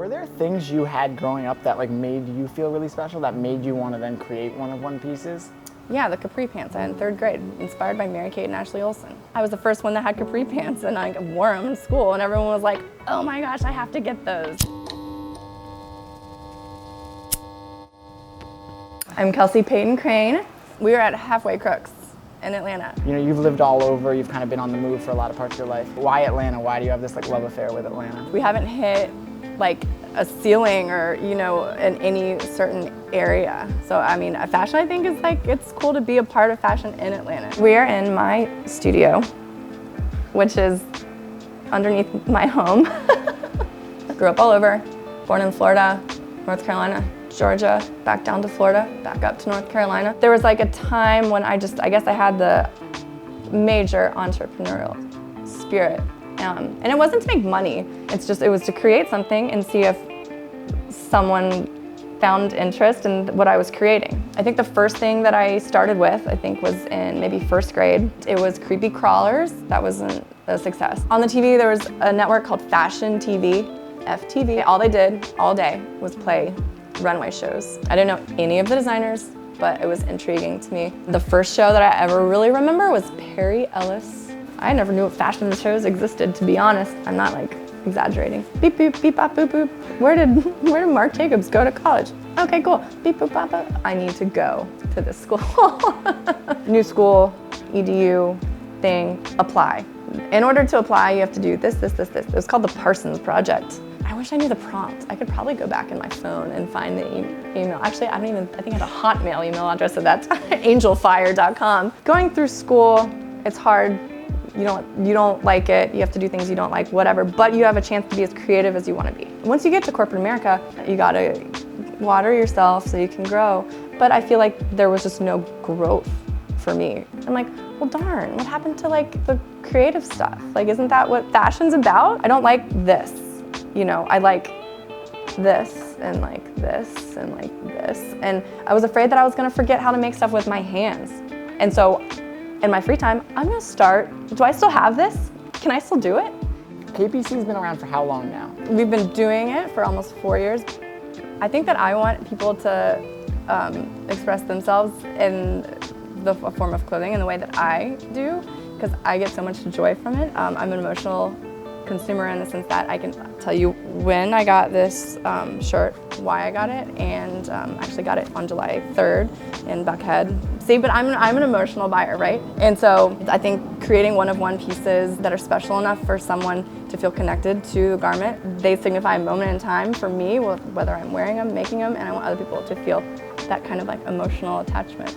Were there things you had growing up that like made you feel really special, that made you want to then create one-of-one pieces? Yeah, the capri pants I had in 3rd grade, inspired by Mary-Kate and Ashley Olsen. I was the first one that had capri pants, and I wore them in school, and everyone was like, oh my gosh, I have to get those. I'm Kelsey Peyton Crane. We were at Halfway Crooks in Atlanta. You know, you've lived all over, you've kind of been on the move for a lot of parts of your life. Why Atlanta? Why do you have this like love affair with Atlanta? We haven't hit like a ceiling or, you know, in any certain area. So, I mean, fashion I think is like, it's cool to be a part of fashion in Atlanta. We're in my studio, which is underneath my home. Grew up all over, born in Florida, North Carolina, Georgia, back down to Florida, back up to North Carolina. There was like a time when I guess I had the major entrepreneurial spirit. And it wasn't to make money, it was to create something and see if someone found interest in what I was creating. I think the first thing that I started with, I think was in maybe 1st grade. It was creepy crawlers. That wasn't a success. On the TV, there was a network called Fashion TV, FTV. All they did all day was play runway shows. I didn't know any of the designers, but it was intriguing to me. The first show that I ever really remember was Perry Ellis. I never knew what fashion shows existed, to be honest. I'm not like exaggerating. Beep boop, beep bop boop boop. Where did Marc Jacobs go to college? Okay, cool. Beep boop bop bop. I need to go to this school. New school, EDU thing, apply. In order to apply, you have to do this. It was called the Parsons Project. I wish I knew the prompt. I could probably go back in my phone and find the email. Actually, I think I had a Hotmail email address at that time, angelfire.com. Going through school, it's hard. You don't like it, you have to do things you don't like, whatever, but you have a chance to be as creative as you want to be. Once you get to corporate America, you gotta water yourself so you can grow, but I feel like there was just no growth for me. I'm like, well darn, what happened to like the creative stuff? Like, isn't that what fashion's about? I don't like this, you know, I like this and like this and like this, and I was afraid that I was gonna forget how to make stuff with my hands. And so in my free time, I'm gonna start. Do I still have this? Can I still do it? KPC's been around for how long now? We've been doing it for almost 4 years. I think that I want people to express themselves in the form of clothing in the way that I do, because I get so much joy from it. I'm an emotional consumer in the sense that I can tell you when I got this shirt, why I got it, and actually got it on July 3rd in Buckhead. See, but I'm an emotional buyer, right? And so I think creating one-of-one pieces that are special enough for someone to feel connected to the garment, they signify a moment in time for me, whether I'm wearing them, making them, and I want other people to feel that kind of like emotional attachment.